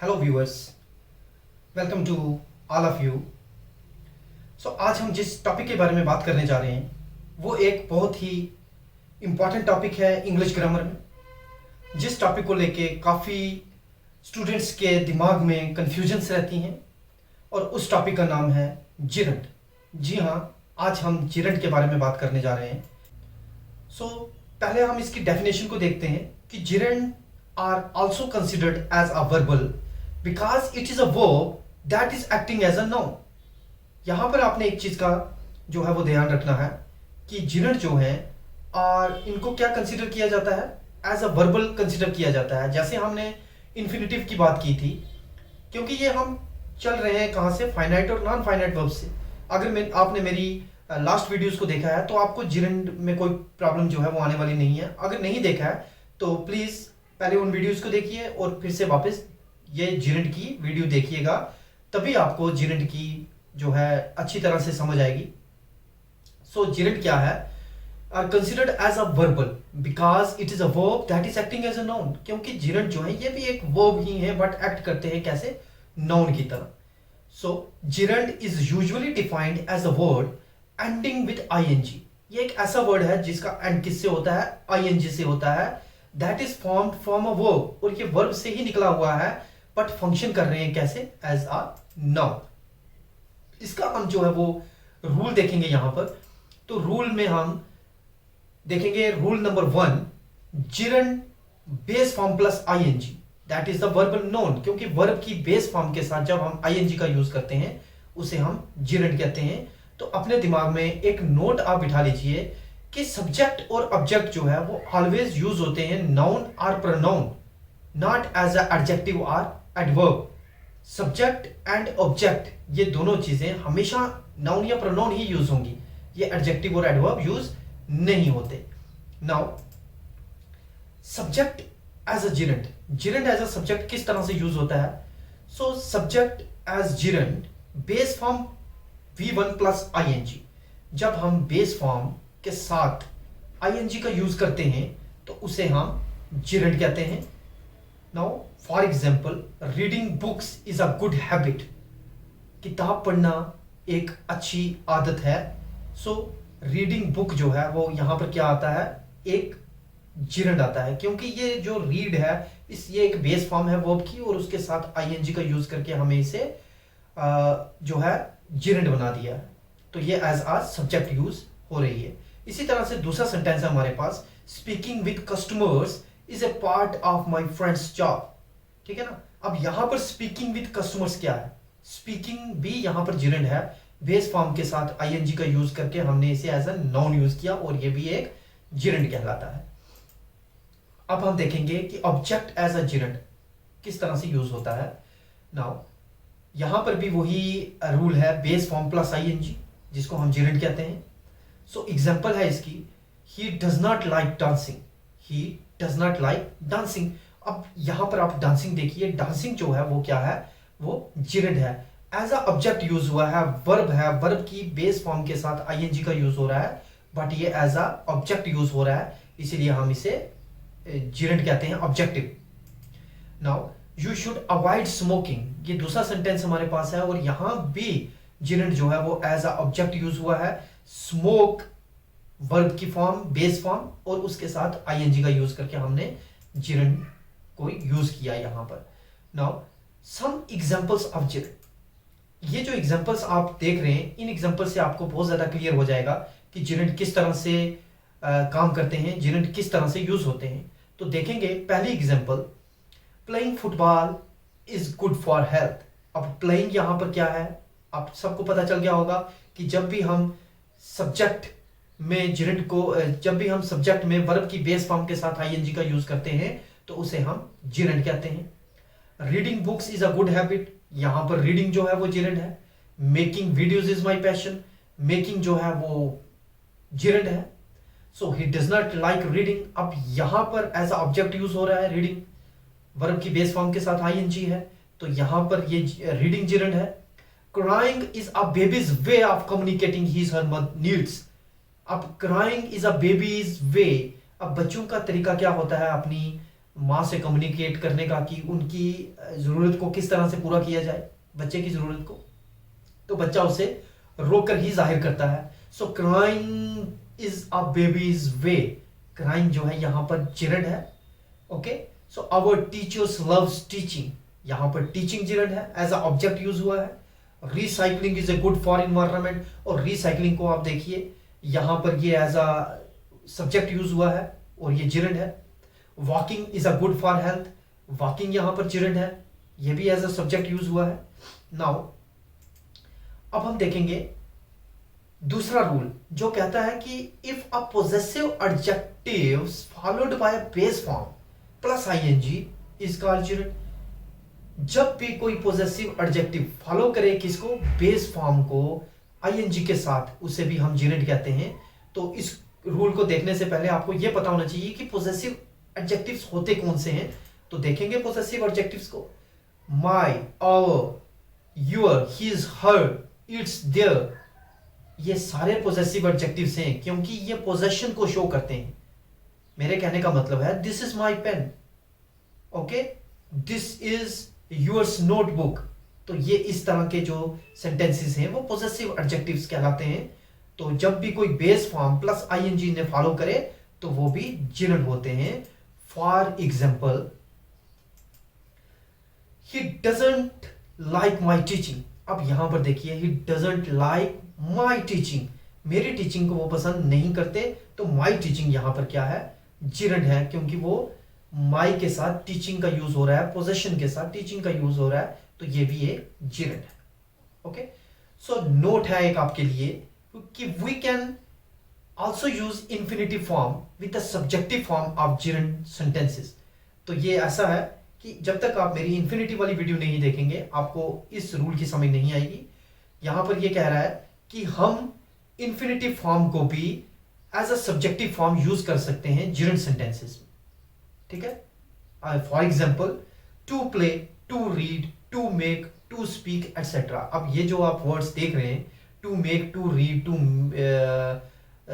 Hello viewers, welcome to all of you. So आज हम जिस टॉपिक के बारे में बात करने जा रहे हैं वो एक बहुत ही इम्पॉर्टेंट टॉपिक है इंग्लिश ग्रामर में, जिस टॉपिक को लेके काफ़ी स्टूडेंट्स के दिमाग में कन्फ्यूजन्स रहती हैं और उस टॉपिक का नाम है जिरंड। जी हाँ, आज हम जिरंड के बारे में बात करने जा रहे हैं। सो पहले हम इसकी डेफिनेशन को देखते हैं कि gerund are also considered as a verbal because it is a verb that is acting as a noun। यहां पर आपने एक चीज का जो है वो ध्यान रखना है कि जिरंड जो है और इनको क्या कंसिडर किया जाता है, एज अ वर्बल कंसिडर किया जाता है। जैसे हमने इन्फिनेटिव की बात की थी, क्योंकि ये हम चल रहे हैं कहां से, फाइनाइट और नॉन फाइनाइट वर्ब से। अगर आपने मेरी लास्ट वीडियोस को देखा है तो आपको जिरंड में कोई प्रॉब्लम जो है वो आने वाली नहीं है। अगर नहीं देखा है तो प्लीज पहले उन वीडियोस को देखिए और फिर से वापस ये जिरंड की वीडियो देखिएगा, तभी आपको जिरंड की जो है अच्छी तरह से समझ आएगी। सो जिरंड क्या है? Are considered as a verbal because it is a verb that is acting as a noun. क्योंकि जिरंड जो है ये भी एक वर्ब ही है, बट एक्ट करते हैं कैसे? नाउन की तरह। So gerund is usually defined as a word ending with ING. ये एक ऐसा वर्ड है जिसका एंड किससे होता है? आईएनजी से होता है। That is formed from a verb, और ये वर्ब से ही निकला हुआ है, बट फंक्शन कर रहे हैं कैसे? As a noun. इसका हम जो है वो रूल देखेंगे यहां पर। तो रूल में हम देखेंगे rule number 1, gerund base form plus ING that is the verbal noun. क्योंकि वर्ब की बेस फॉर्म के साथ जब हम आईएनजी का यूज करते हैं उसे हम जिरंड कहते हैं। तो अपने दिमाग में एक नोट आप बिठा लीजिए कि सब्जेक्ट और ऑब्जेक्ट जो है वो ऑलवेज यूज होते हैं नाउन और pronoun, not as a adjective और एडवर्ब। सब्जेक्ट एंड ऑब्जेक्ट ये दोनों चीजें हमेशा नाउन या प्रोनाउन ही यूज होंगी, ये एडजेक्टिव और एडवर्ब यूज नहीं होते। Now subject as a gerund, gerund as a subject किस तरह से यूज होता है? So subject as gerund base form V1 plus ING. जब हम बेस फॉर्म के साथ आईएनजी का यूज करते हैं तो उसे हम जिरंड कहते हैं। Now for example, reading books is a good habit. किताब पढ़ना एक अच्छी आदत है। सो रीडिंग बुक जो है वो यहां पर क्या आता है? एक जिरंड आता है, क्योंकि ये जो रीड है ये एक बेस फॉर्म है वर्ब की, और उसके साथ आईएनजी का यूज करके हमें इसे जो है जिरंड बना दिया है। तो ये एज आ सब्जेक्ट यूज हो रही है। इसी तरह से दूसरा सेंटेंस है हमारे पास, speaking with customers is a part of my friend's job. ठीक है ना? अब यहां पर स्पीकिंग विद कस्टमर्स क्या है? स्पीकिंग भी यहां पर जिरंड है, बेस फॉर्म के साथ आईएनजी का यूज करके हमने इसे एज अ नाउन यूज किया, और ये भी एक जिरंड कहलाता है। अब हम देखेंगे कि ऑब्जेक्ट एज अ जिरंड किस तरह से यूज होता है। नाउ यहां पर भी वही रूल है, बेस फॉर्म प्लस आईएनजी, जिसको हम जिरंड कहते हैं। सो एग्जाम्पल है इसकी, ही does not like dancing, he does not like dancing. अब यहां पर आप डांसिंग देखिए, डांसिंग जो है वो क्या है? वो जिरंड है। एज अ ऑब्जेक्ट यूज हुआ है, वर्ब है, वर्ब की बेस फॉर्म के साथ आईएनजी का यूज हो रहा है, बट ये एज अ ऑब्जेक्ट यूज हो रहा है, इसीलिए हम इसे जिरंड कहते हैं, objective. Now you should avoid smoking, ये दूसरा सेंटेंस हमारे पास है, और यहां भी जिरंड जो है वो एज अ ऑब्जेक्ट यूज हुआ है। स्मोक वर्ब की फॉर्म, बेस फॉर्म, और उसके साथ आईएनजी का यूज करके हमने जिरंड को यूज किया यहां पर। Now some examples of gerund, ये जो एग्जांपल्स आप देख रहे हैं, इन एग्जांपल से आपको बहुत ज्यादा क्लियर हो जाएगा कि जिरंड किस तरह से काम करते हैं, जिरंड किस तरह से यूज होते हैं। तो देखेंगे पहली example, playing football is good for health. अब प्लेइंग यहां पर क्या है? आप सबको पता चल गया होगा कि जब भी हम सब्जेक्ट में जिरंड को, जब भी हम सब्जेक्ट में वर्ब की बेस फॉर्म के साथ आईएनजी का यूज करते हैं तो उसे हम जिरंड कहते हैं। Reading books is a good habit, यहां पर रीडिंग जो है वो जिरंड है। Making videos is my passion, making जो है वो जिरंड है। So he does not like reading, अब यहां पर एज अ ऑब्जेक्ट यूज हो रहा है रीडिंग, वर्ब की बेस फॉर्म के साथ आईएनजी है, तो यहां पर ये रीडिंग जिरंड है। Crying is a baby's way of communicating his her needs. अब क्राइंग इज अ बेबीज वे, अब बच्चों का तरीका क्या होता है अपनी माँ से कम्युनिकेट करने का कि उनकी ज़रूरत को किस तरह से पूरा किया जाए, बच्चे की ज़रूरत को, तो बच्चा उसे रोककर ही जाहिर करता है। So crying is a baby's way, crying जो है यहाँ पर जिरंड है। Okay, so our teachers loves teaching, यहाँ पर टीचिंग जिरंड है, एज अ ऑब्जेक्ट यूज हुआ है। Recycling is a good for environment, और रिसाइकलिंग को आप देखिए यहाँ पर ये एज अ सब्जेक्ट यूज हुआ है और ये जिरंड है। Walking is a good for health, walking यहाँ पर जिरंड है, ये भी एज अ सब्जेक्ट यूज हुआ है। नाउ अब हम देखेंगे दूसरा रूल जो कहता है कि if a possessive adjective followed by base form plus ING is called gerund. जब भी कोई पोजेसिव एडजेक्टिव फॉलो करे किसको, बेस फॉर्म को, आईएनजी के साथ, उसे भी हम जिरंड कहते हैं। तो इस रूल को देखने से पहले आपको यह पता होना चाहिए कि पोजेसिव एडजेक्टिव्स होते कौन से हैं। तो देखेंगे पोजेसिव एडजेक्टिव्स को, my, our, your, his, her, its, their, ये सारे पोजेसिव एडजेक्टिव्स हैं क्योंकि ये पोजेशन को शो करते हैं। मेरे कहने का मतलब है this is my pen, okay, this is yours notebook. तो ये इस तरह के जो सेंटेंसेस हैं वो पोजेसिव एडजेक्टिव्स कहलाते हैं। तो जब भी कोई बेस फॉर्म प्लस आईएनजी ने फॉलो करे तो वो भी जिरंड होते हैं। For example, he doesn't like my teaching. अब यहां पर देखिए, he doesn't like my teaching, मेरी टीचिंग को वो पसंद नहीं करते। तो माई टीचिंग यहां पर क्या है, जिरंड है, क्योंकि वो माई के साथ टीचिंग का यूज हो रहा है, पोजेशन के साथ टीचिंग का यूज हो रहा है, तो ये भी एक जिरंड है। ओके, सो नोट है एक आपके लिए कि we can also use infinitive form with the subjective form of gerund sentences. तो ये ऐसा है कि जब तक आप मेरी इंफिनिटिव वाली वीडियो नहीं देखेंगे आपको इस रूल की समझ नहीं आएगी। यहां पर ये कह रहा है कि हम इंफिनिटिव फॉर्म को भी as a subjective form use कर सकते हैं जिरंड सेंटेंसेस में। ठीक है, for example, to play, to read, to make, to speak etcetera. अब ये जो आप वर्ड्स देख रहे हैं, to make, to read, to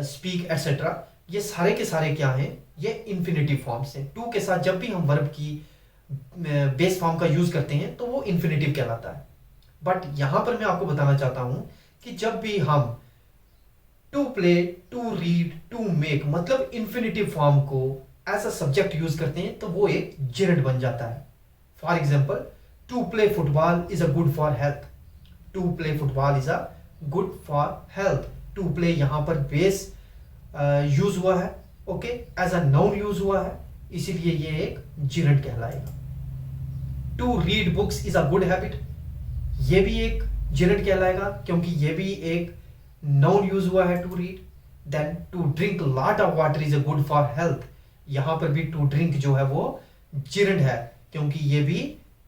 speak etcetera, ये सारे के सारे क्या हैं, ये इंफिनिटिव फॉर्म्स हैं। टू के साथ जब भी हम वर्ब की बेस फॉर्म का यूज करते हैं तो वो इंफिनिटिव कहलाता है। बट यहां पर मैं आपको बताना चाहता हूं कि जब भी हम to play, to read, to make मतलब इंफिनिटिव फॉर्म को एज अ सब्जेक्ट यूज करते हैं तो वो एक जिरंड बन जाता है। For example, to play football is a good for health, to play football is a good for health. To play यहां पर बेस यूज हुआ है, okay, as a noun use हुआ है, इसीलिए ये एक जिरंड कहलाएगा। To read books is a good habit, ये भी एक जिरंड कहलाएगा क्योंकि ये भी एक नाउन यूज हुआ है, to read. Then to drink lot of water is a good for health, यहां पर भी टू ड्रिंक जो है वो जिरंड है क्योंकि ये भी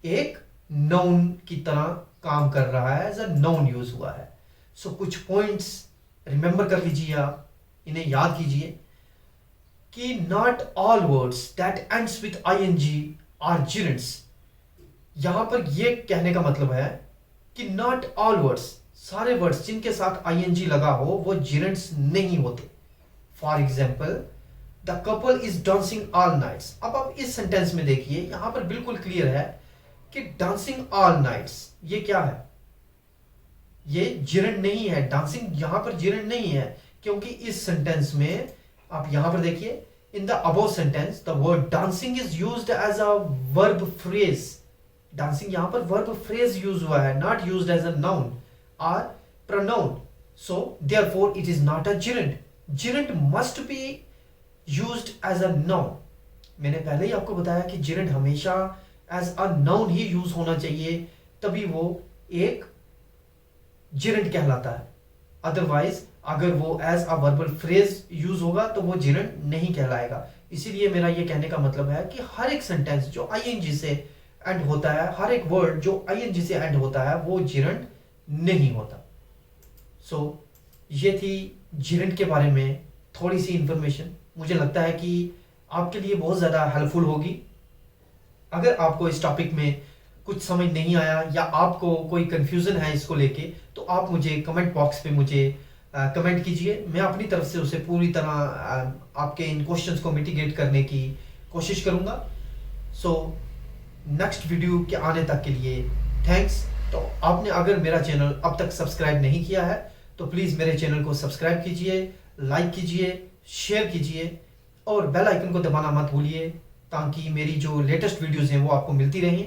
एक नाउन की तरह काम कर रहा है, एज अ नाउन यूज हुआ है। सो कुछ पॉइंट्स रिमेंबर कर लीजिए, आप इन्हें याद कीजिए कि not all words that ends with ING are gerunds. यहां पर ये कहने का मतलब है कि नॉट ऑल वर्ड्स, सारे वर्ड्स जिनके साथ आईएनजी लगा हो वो जिरंड्स नहीं होते। For example, the couple is dancing all nights. अब आप इस सेंटेंस में देखिए, यहां पर बिल्कुल क्लियर है कि डांसिंग ऑल नाइट्स ये क्या है, ये जिरंड नहीं है। डांसिंग यहां पर जिरंड नहीं है क्योंकि इस सेंटेंस में आप यहां पर देखिए, in the above sentence the word dancing is used as a verb phrase. Dancing यहां पर वर्ब फ्रेज यूज हुआ है, not used as a noun और pronoun. So therefore it is not a gerund. Gerund must be used as a noun. मैंने पहले ही आपको बताया कि जिरंड हमेशा एज अ नाउन ही यूज होना चाहिए, तभी वो एक जिरंड कहलाता है। अदरवाइज अगर वो as a verbal phrase use होगा तो वो जिरंड नहीं कहलाएगा। इसीलिए मेरा ये कहने का मतलब है कि हर एक सेंटेंस जो आईएनजी से एंड होता है, हर एक वर्ड जो आईएनजी से एंड होता है वो जिरंड नहीं होता। सो ये थी जिरंड के बारे में थोड़ी सी इंफॉर्मेशन। मुझे लगता है कि आपके लिए बहुत ज़्यादा हेल्पफुल होगी। अगर आपको इस टॉपिक में कुछ समझ नहीं आया या आपको कोई कंफ्यूजन है इसको लेके, तो आप मुझे कमेंट बॉक्स पे मुझे कमेंट कीजिए। मैं अपनी तरफ से उसे पूरी तरह आपके इन क्वेश्चंस को मिटिगेट करने की कोशिश करूंगा। सो नेक्स्ट वीडियो के आने तक के लिए थैंक्स। तो आपने अगर मेरा चैनल अब तक सब्सक्राइब नहीं किया है तो प्लीज़ मेरे चैनल को सब्सक्राइब कीजिए, लाइक कीजिए, शेयर कीजिए और बेल आइकन को दबाना मत भूलिए ताकि मेरी जो लेटेस्ट वीडियोज़ हैं वो आपको मिलती रहें।